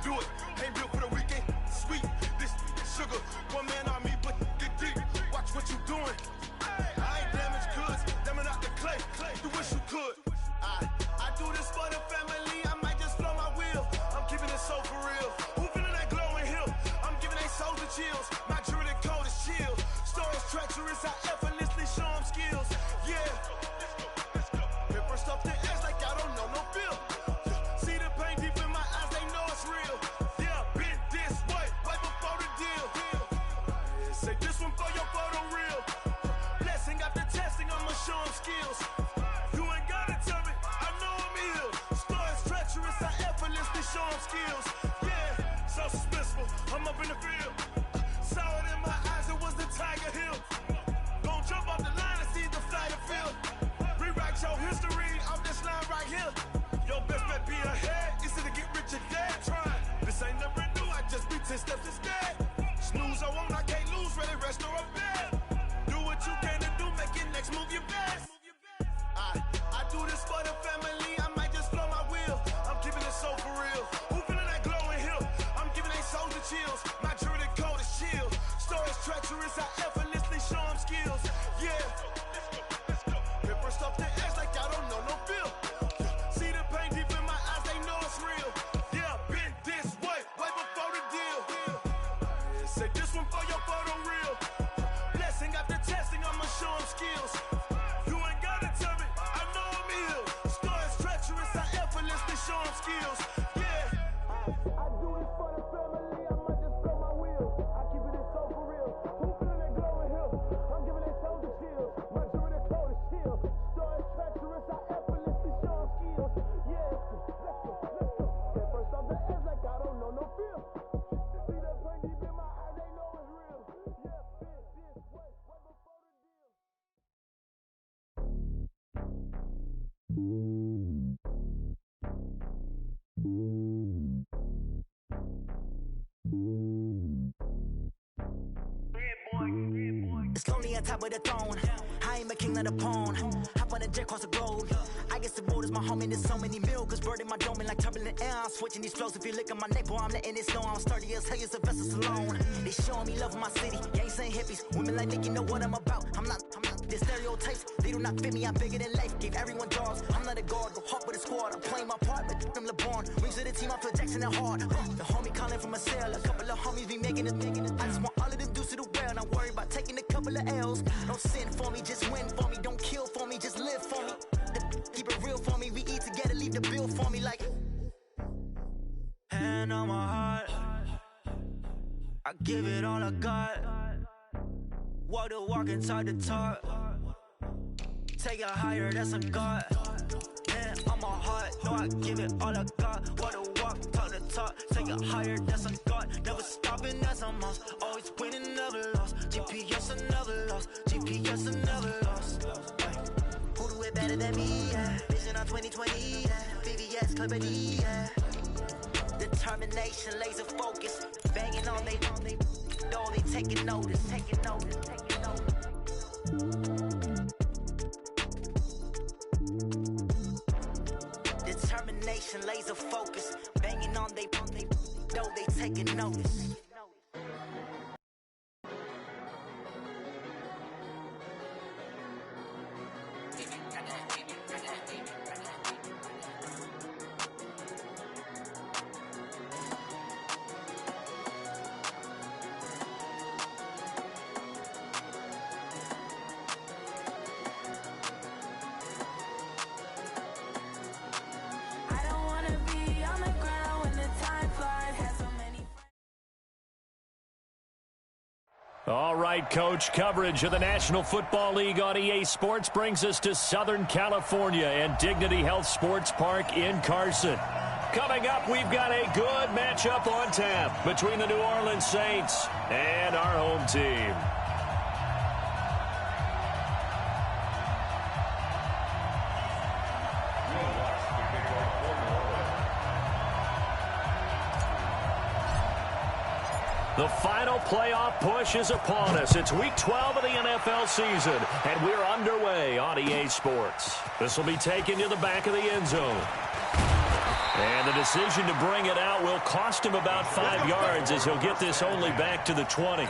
do it. Ain't built for the weekend. Sweet, this sugar. One man army, but get deep. Watch what you doing. I ain't damaged goods. Damn it out the clay. You wish you could. I do this for the family. I might just blow my wheel. I'm keeping it so for real. Who feeling that glowing hill? I'm giving they souls the chills. My jewelry cold is chill. Stories treacherous. I effortlessly show them skills. Yeah. Paper stuff the edge like I don't know no feel. See the pain deep in my eyes, they know it's real. Yeah, been this way before the deal. Say this one for your photo real. Blessing after testing, I'ma show them skills. You ain't gotta tell me, I know I'm ill. Stories treacherous, I effortlessly show them skills. Yeah, so suspenseful, I'm up in the field. Saw it in my eyes, it was the Tiger Hill. Gon' jump off the line and see the flight of field. Rewrite your history off this line right here. Your best bet be ahead, easy to get rich or dead. Trying, this ain't never new, I just be 10 steps instead. Snooze I won't, I can't lose, ready, rest or a bed. Do what you can to do, make your next move your best. I do this for the family, I might just blow my wheel. I'm keeping it so for real. Who feeling that glowing hill? I'm giving they souls the chills. My jewelry cold is chill. Stories treacherous, I effortlessly show them skills. Yeah. Paper stuff the edge like I don't know no feel. See the pain deep in my eyes, they know it's real. Yeah, been this way before the deal. Say this one for your photo real. Blessing after testing, I'ma show them skills. You ain't gotta tell me, I know I'm ill. Stories treacherous, I effortlessly show them skills. Yeah. I do this for the family, I might just blow my wheel. I keep it so for real. Who feeling that glowing hill? I'm giving they souls the chills. My jewelry cold is chill. Stories treacherous, I effortlessly show them skills. Yeah. Let's go. Get first off the edge like I don't know no feel. See the pain deep in my eyes, they know it's real. Yeah, been this way before the deal. It's lonely on top of the throne. I ain't a king of the pawn. Hop on a jet across the road. I guess the road is my home and there's so many milkers burning my dome and like turbulent air. I'm switching these flows. If you look at my neck, boy, I'm letting it snow. I'm sturdy as hell, as a vessel alone. They showing me love in my city. Gangs ain't hippies. Women like Nick, you know what I'm about. I'm not. The stereotypes, they do not fit me. I'm bigger than life. Gave everyone dogs. I'm not a guard. Go hard with a squad. I'm playing my part, but I'm LeBron. Rings of the team, I feel Jackson and hard. The homie calling from a cell. A couple of homies be making it. I just want all of them dudes to do well. Not worry about taking a couple of L's. Don't sin for me, just win for me. Don't kill for me, just live for me. Keep it real for me. We eat together, leave the bill for me like. Hand on my heart, I give it all I got. Walk the walk and talk the talk. Take it higher, that's a God. Hand on my heart, no, I give it all I got. Walk the walk, talk the talk. Take it higher, that's a God. Never stopping, that's a must. Always winning, never lost. GPS, I never lost. GPS, I never lost. Who do it better than me? Yeah. Vision on 2020. Yeah. VVS, Clippity. Yeah. Determination, laser focus. Banging on they know they taking notice. Taking notice. Taking notice. Determination, laser focus. Banging on they know they taking notice. All right, Coach, coverage of the National Football League on EA Sports brings us to Southern California and Dignity Health Sports Park in Carson. Coming up, we've got a good matchup on tap between the New Orleans Saints and our home team. The final playoff push is upon us. It's Week 12 of the NFL season, and we're underway on EA Sports. This will be taken to the back of the end zone. And the decision to bring it out will cost him about 5 yards as he'll get this only back to the 20.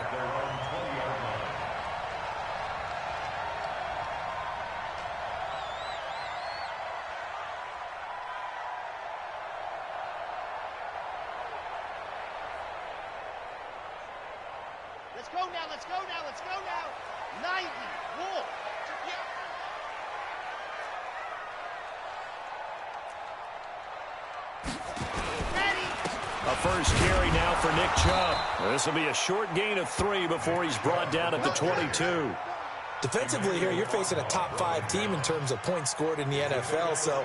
Let's go now, let's go now, let's go now. 90, walk. A first carry now for Nick Chubb. This will be a short gain of 3 before he's brought down at the 22. Defensively here, you're facing a top-5 team in terms of points scored in the NFL. So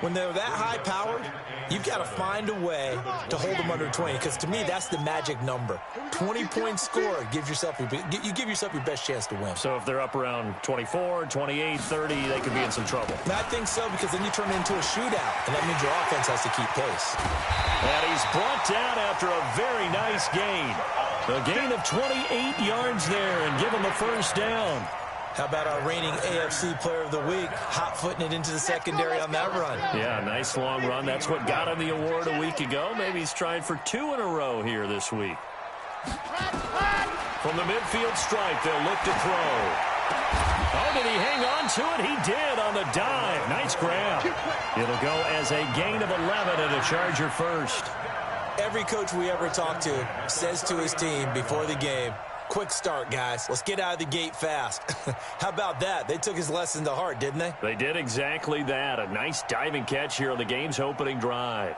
when they're that high-powered, you've got to find a way to hold them under 20. Because to me, that's the magic number. 20 points scored gives yourself you give yourself your best chance to win. So if they're up around 24, 28, 30, they could be in some trouble. I think so, because then you turn it into a shootout, and that means your offense has to keep pace. And he's brought down after a very nice gain. A gain of 28 yards there and give him a first down. How about our reigning AFC Player of the Week, hot-footing it into the secondary on that run? Yeah, nice long run. That's what got him the award a week ago. Maybe he's trying for 2 in a row here this week. From the midfield stripe, they'll look to throw. Oh, did he hang on to it? He did on the dive. Nice grab. It'll go as a gain of 11 and a Charger first. Every coach we ever talk to says to his team before the game, quick start, guys. Let's get out of the gate fast. How about that? They took his lesson to heart, didn't they? They did exactly that. A nice diving catch here on the game's opening drive.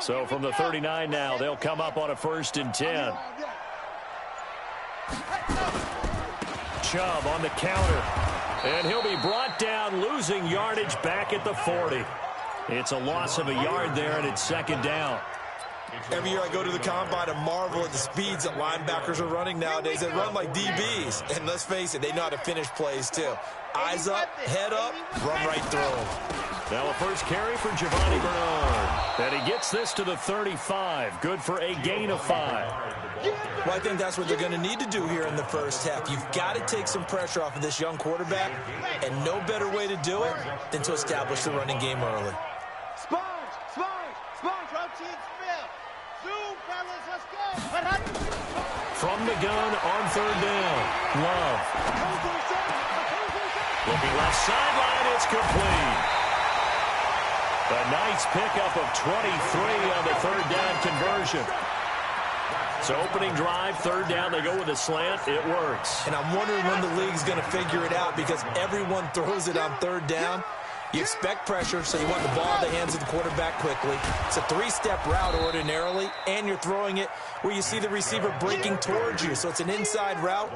So from the 39 now, they'll come up on a 1st and 10. Chubb on the counter. And he'll be brought down, losing yardage back at the 40. It's a loss of a yard there, and it's 2nd down. Every year I go to the combine and marvel at the speeds that linebackers are running nowadays. They run like DBs. And let's face it, they know how to finish plays too. Eyes up, head up, run right through them. Now a first carry for Giovanni Bernard. And he gets this to the 35. Good for a gain of 5. Well, I think that's what they're going to need to do here in the first half. You've got to take some pressure off of this young quarterback, and no better way to do it than to establish the running game early. Sponge, rotate, spill. Zoom, fellas, let's go. From the gun on 3rd down. Love. Looking left sideline, it's complete. A nice pickup of 23 on the 3rd down conversion. So opening drive, 3rd down, they go with a slant. It works. And I'm wondering when the league's going to figure it out, because everyone throws it on 3rd down. You expect pressure, so you want the ball in the hands of the quarterback quickly. It's a 3-step route ordinarily, and you're throwing it where you see the receiver breaking towards you. So it's an inside route.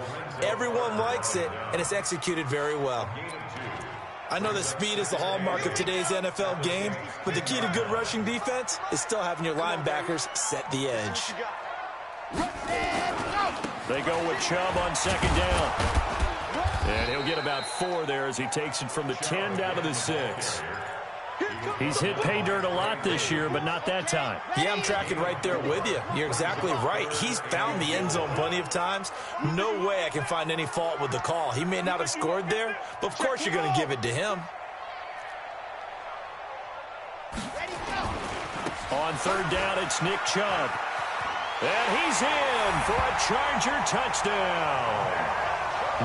Everyone likes it, and it's executed very well. I know that speed is the hallmark of today's NFL game, but the key to good rushing defense is still having your linebackers set the edge. They go with Chubb on 2nd down. And he'll get about 4 there as he takes it from the 10 down to the 6. He's hit pay dirt a lot this year, but not that time. Yeah, I'm tracking right there with you. You're exactly right. He's found the end zone plenty of times. No way I can find any fault with the call. He may not have scored there, but of course you're going to give it to him. On 3rd down, it's Nick Chubb. And he's in for a Charger touchdown.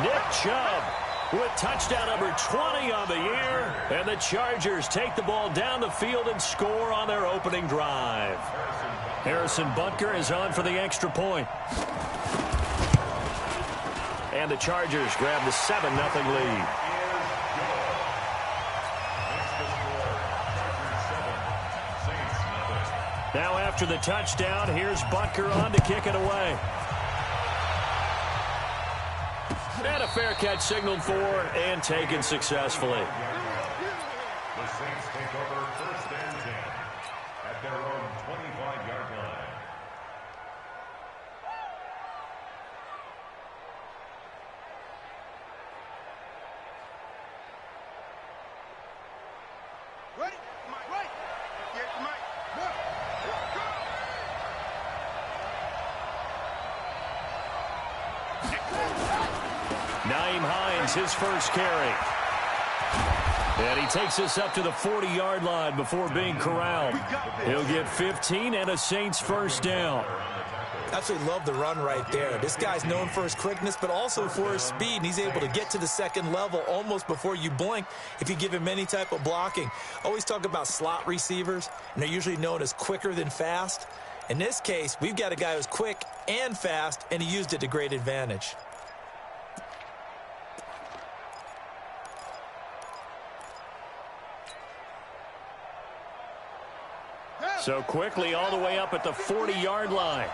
Nick Chubb with touchdown number 20 on the year. And the Chargers take the ball down the field and score on their opening drive. Harrison Butker is on for the extra point. And the Chargers grab the 7-0 lead. Now after the touchdown, here's Butker on to kick it away. And a fair catch signaled for and taken successfully. The Saints take over 1st and 10 at their own 25-yard line. Ready? Right. Get Mike. Haskins, his first carry. And he takes us up to the 40-yard line before being corralled. He'll get 15 and a Saints first down. Absolutely love the run right there. This guy's known for his quickness, but also for his speed, and he's able to get to the second level almost before you blink if you give him any type of blocking. Always talk about slot receivers, and they're usually known as quicker than fast. In this case, we've got a guy who's quick and fast, and he used it to great advantage. So quickly all the way up at the 40-yard line.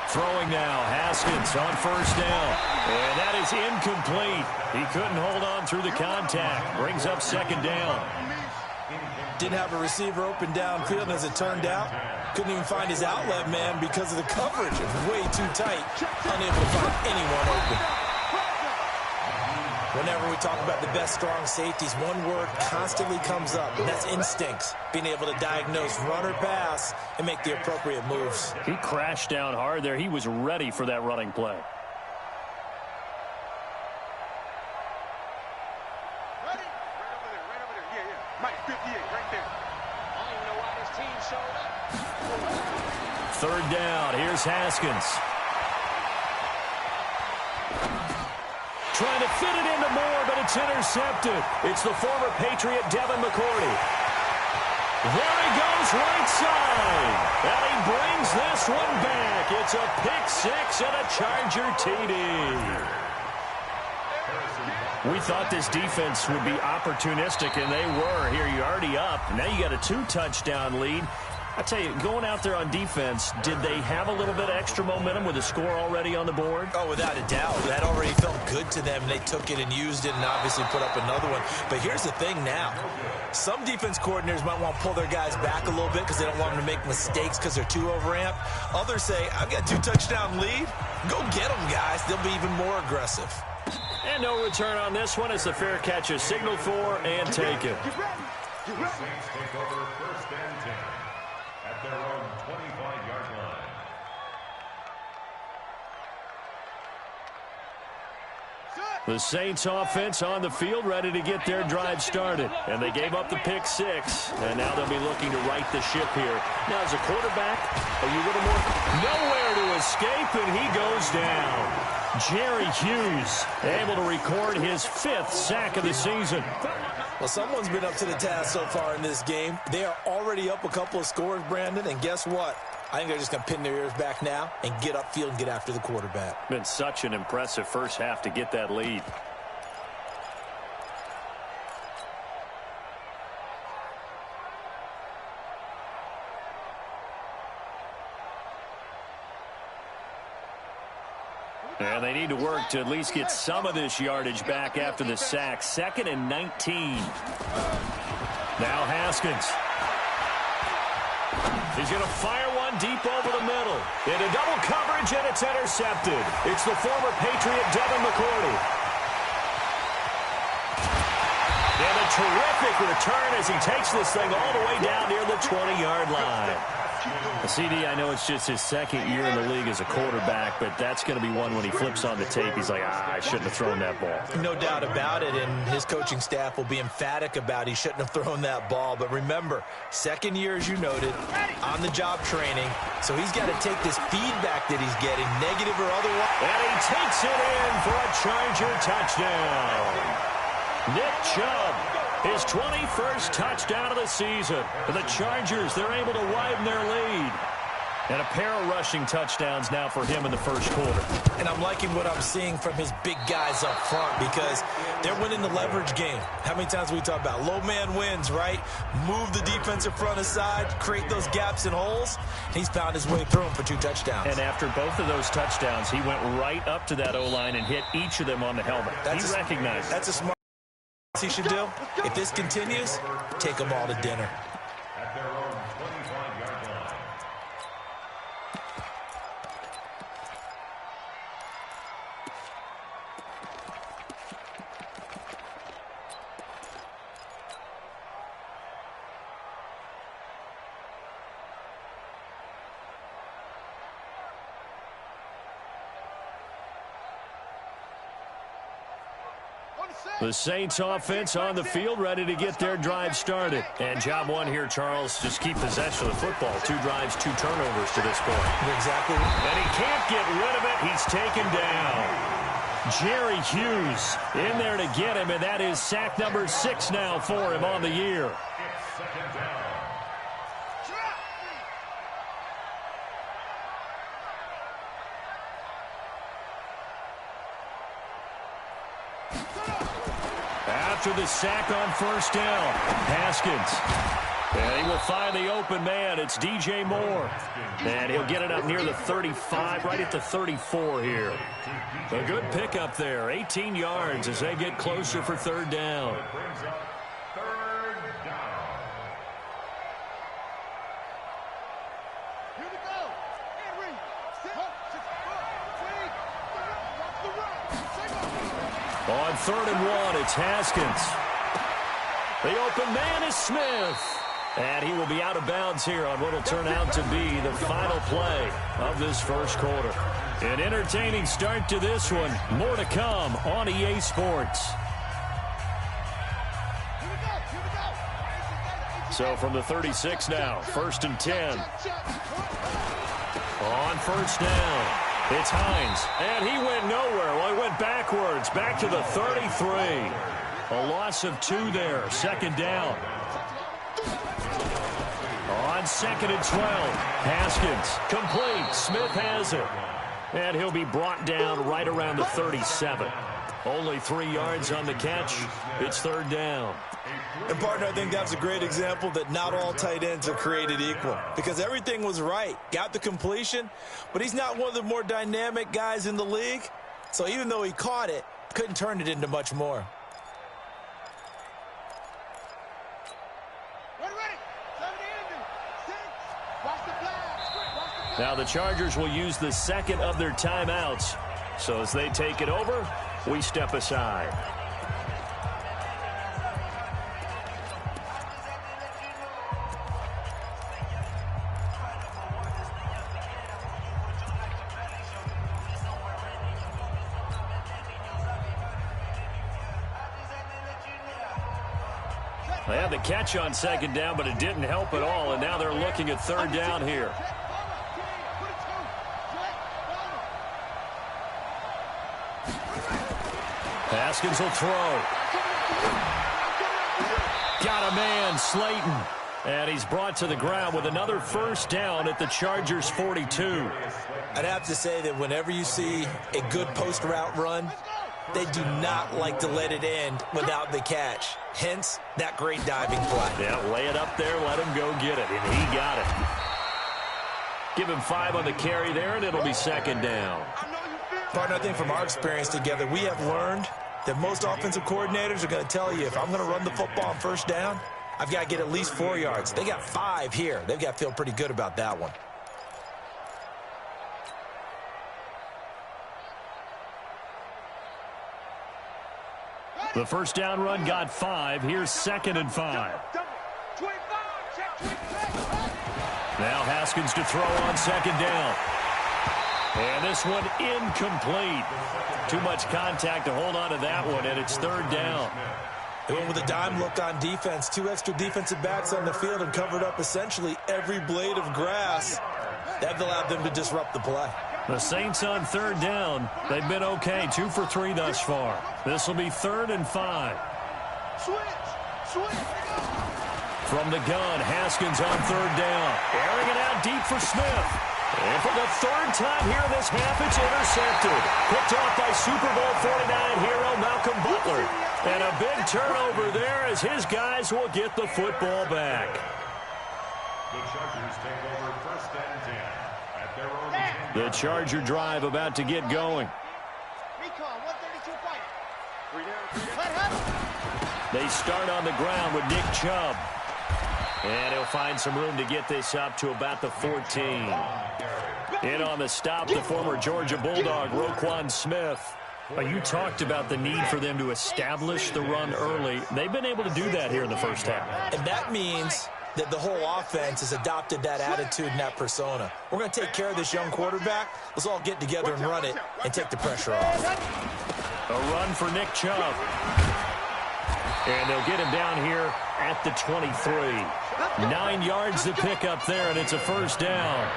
Throwing now, Haskins on first down. And that is incomplete. He couldn't hold on through the contact. Brings up second down. Didn't have a receiver open downfield, and as it turned out, couldn't even find his outlet man because of the coverage. It was way too tight. Unable to find anyone open. Whenever we talk about the best strong safeties, one word constantly comes up, and that's instincts. Being able to diagnose run or pass and make the appropriate moves. He crashed down hard there. He was ready for that running play. Ready? Right over there. Yeah. Mike 58, right there. I don't even know why this team showed up. Third down. Here's Haskins. Trying to fit it into Moore, but it's intercepted. It's the former Patriot Devin McCourty. There he goes right side. And he brings this one back. It's a pick six and a Charger TD. We thought this defense would be opportunistic, and they were. Here, you're already up. Now you got a 2-touchdown lead. I tell you, going out there on defense, did they have a little bit of extra momentum with a score already on the board? Oh, without a doubt. That already felt good to them. They took it and used it and obviously put up another one. But here's the thing now. Some defense coordinators might want to pull their guys back a little bit because they don't want them to make mistakes because they're too overamped. Others say, I've got a 2-touchdown lead. Go get them, guys. They'll be even more aggressive. And no return on this one as the fair catch is signaled for and taken. The Saints take over first and 10 at their own 25-yard line. The Saints offense on the field, ready to get their drive started. And they gave up the pick six. And now they'll be looking to right the ship here. Now, as a quarterback, are you a little more nowhere to escape, and he goes down. Jerry Hughes able to record his 5th sack of the season. Well, someone's been up to the task so far in this game. They are already up a couple of scores, Brandon, and guess what? I think they're just going to pin their ears back now and get upfield and get after the quarterback. Been such an impressive first half to get that lead. And they need to work to at least get some of this yardage back after the sack. 2nd and 19. Now Haskins. He's going to fire one deep over the middle. Into double coverage, and it's intercepted. It's the former Patriot Devin McCourty. And a terrific return as he takes this thing all the way down near the 20-yard line. CD, I know it's just his 2nd year in the league as a quarterback, but that's going to be one when he flips on the tape. He's like, I shouldn't have thrown that ball. No doubt about it, and his coaching staff will be emphatic about he shouldn't have thrown that ball. But remember, 2nd year, as you noted, on-the-job training, so he's got to take this feedback that he's getting, negative or otherwise. And he takes it in for a Charger touchdown. Nick Chubb, his 21st touchdown of the season. For the Chargers, they're able to widen their lead. And a pair of rushing touchdowns now for him in the first quarter. And I'm liking what I'm seeing from his big guys up front because they're winning the leverage game. How many times we talk about low man wins, right? Move the defensive front aside, create those gaps and holes. He's found his way through them for 2 touchdowns. And after both of those touchdowns, he went right up to that O-line and hit each of them on the helmet. He recognized. That's a smart he should do. If this continues, take them all to dinner. At their own 25-yard line. The Saints offense on the field, ready to get their drive started. And job one here, Charles, just keep possession of the football. 2 drives, 2 turnovers to this point. Exactly. And he can't get rid of it. He's taken down. Jerry Hughes in there to get him, and that is sack number 6 now for him on the year. It's second down. After the sack on first down, Haskins. And he will find the open man. It's DJ Moore. And he'll get it up near the 35, right at the 34 here. A good pickup there. 18 yards as they get closer for third down. Brings up third down. Here we go. Henry. On 3rd and 1, it's Haskins. The open man is Smith. And he will be out of bounds here on what will turn out to be the final play of this first quarter. An entertaining start to this one. More to come on EA Sports. So from the 36 now, 1st and 10. On first down, it's Hines. And he went nowhere. Well, he went backwards, back to the 33. A loss of 2 there, 2nd down. On 2nd and 12, Haskins complete. Smith has it. And he'll be brought down right around the 37. Only 3 yards on the catch. It's 3rd down. And, partner, I think that's a great example that not all tight ends are created equal. Because everything was right. Got the completion, but he's not one of the more dynamic guys in the league. So even though he caught it, couldn't turn it into much more. Now the Chargers will use the 2nd of their timeouts. So as they take it over, we step aside. They had the catch on 2nd down, but it didn't help at all, and now they're looking at 3rd down here. Haskins will throw. Got a man, Slayton. And he's brought to the ground with another first down at the Chargers' 42. I'd have to say that whenever you see a good post route run, they do not like to let it end without the catch. Hence, that great diving play. Yeah, lay it up there, let him go get it, and he got it. Give him 5 on the carry there, and it'll be 2nd down. Partner, I think from our experience together, we have learned that most offensive coordinators are going to tell you, if I'm going to run the football on first down, I've got to get at least 4 yards. They got 5 here. They've got to feel pretty good about that one. The first down run got 5. Here's 2nd and 5. Now Haskins to throw on 2nd down. And this one incomplete. Too much contact to hold on to that one, and it's 3rd down. They went with a dime look on defense. 2 extra defensive backs on the field and covered up essentially every blade of grass. That allowed them to disrupt the play. The Saints on 3rd down. They've been okay, 2 for 3 thus far. This will be 3rd and 5. From the gun, Haskins on 3rd down. Airing it out deep for Smith. And for the 3rd time here in this half, it's intercepted. Picked off by Super Bowl 49 hero Malcolm Butler. And a big turnover there as his guys will get the football back. The Chargers take over 1st and 10 at their own 10. The Charger drive about to get going. They start on the ground with Nick Chubb. And he'll find some room to get this up to about the 14. In on the stop, the former Georgia Bulldog, Roquan Smith. You talked about the need for them to establish the run early. They've been able to do that here in the first half. And that means that the whole offense has adopted that attitude and that persona. We're going to take care of this young quarterback. Let's all get together and run it and take the pressure off. A run for Nick Chubb. And they'll get him down here at the 23. 9 yards to pick up there, and it's a first down.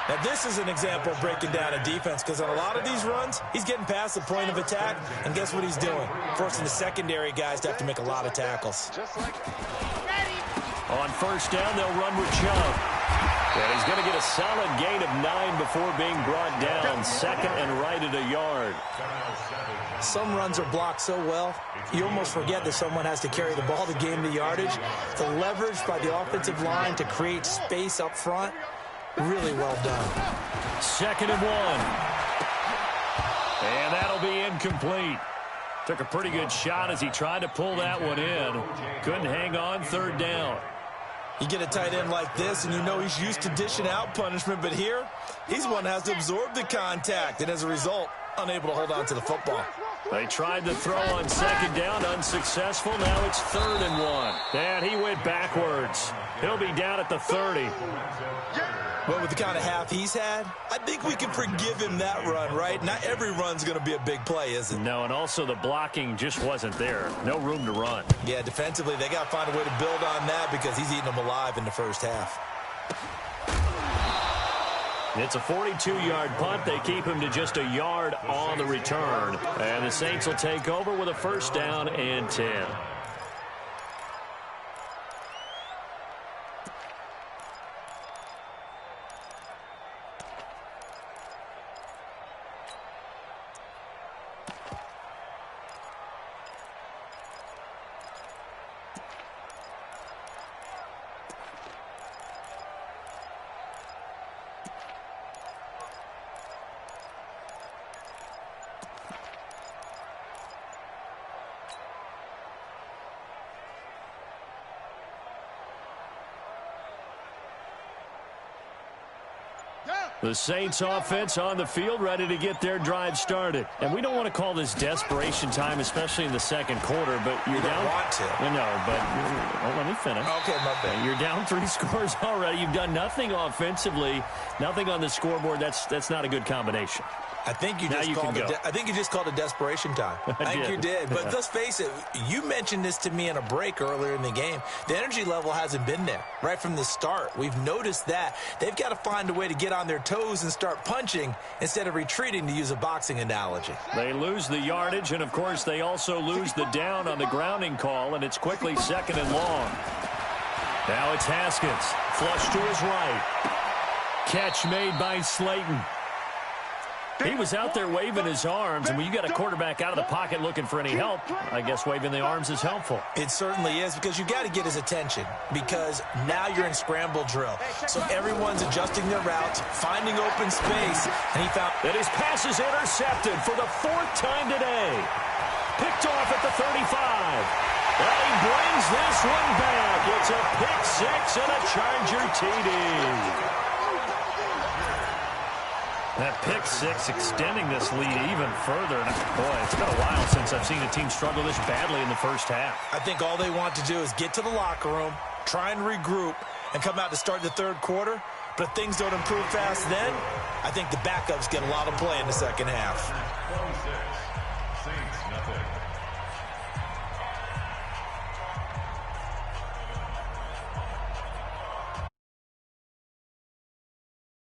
Now, this is an example of breaking down a defense, because on a lot of these runs, he's getting past the point of attack, and guess what he's doing? Forcing the secondary guys to have to make a lot of tackles. On first down, they'll run with Chubb. And he's going to get a solid gain of 9 before being brought down. Second and right at a yard. Some runs are blocked so well, you almost forget that someone has to carry the ball to gain the yardage. The leverage by the offensive line to create space up front, really well done. Second and 1. And that'll be incomplete. Took a pretty good shot as he tried to pull that one in. Couldn't hang on. Third down. You get a tight end like this, and you know he's used to dishing out punishment, but here, he's one that has to absorb the contact, and as a result, unable to hold on to the football. They tried to throw on second down, unsuccessful. Now it's third and 1. And he went backwards. He'll be down at the 30. Well, with the kind of half he's had, I think we can forgive him that run, right? Not every run's going to be a big play, is it? No, and also the blocking just wasn't there. No room to run. Yeah, defensively, they got to find a way to build on that because he's eating them alive in the first half. It's a 42-yard punt. They keep him to just a yard on the return. And the Saints will take over with a first down and 10. The Saints offense on the field, ready to get their drive started. And we don't want to call this desperation time, especially in the second quarter, but you're down. Want to. No, but let me finish. Okay, my bad. You're down 3 scores already. You've done nothing offensively, nothing on the scoreboard. That's not a good combination. I think you just called it desperation time. I think you did. But let's face it, you mentioned this to me in a break earlier in the game. The energy level hasn't been there right from the start. We've noticed that. They've got to find a way to get on their toes and start punching instead of retreating, to use a boxing analogy. They lose the yardage, and, of course, they also lose the down on the grounding call, and it's quickly second and long. Now it's Haskins. Flush to his right. Catch made by Slayton. He was out there waving his arms, and when you got a quarterback out of the pocket looking for any help, I guess waving the arms is helpful. It certainly is, because you got to get his attention, because now you're in scramble drill. So everyone's adjusting their routes, finding open space, and he found that his pass is intercepted for the 4th time today. Picked off at the 35. And he brings this one back. It's a pick 6 and a Charger TD. That pick 6 extending this lead even further. And boy, it's been a while since I've seen a team struggle this badly in the first half. I think all they want to do is get to the locker room, try and regroup, and come out to start the third quarter. But if things don't improve fast then, I think the backups get a lot of play in the second half. 26, Saints nothing.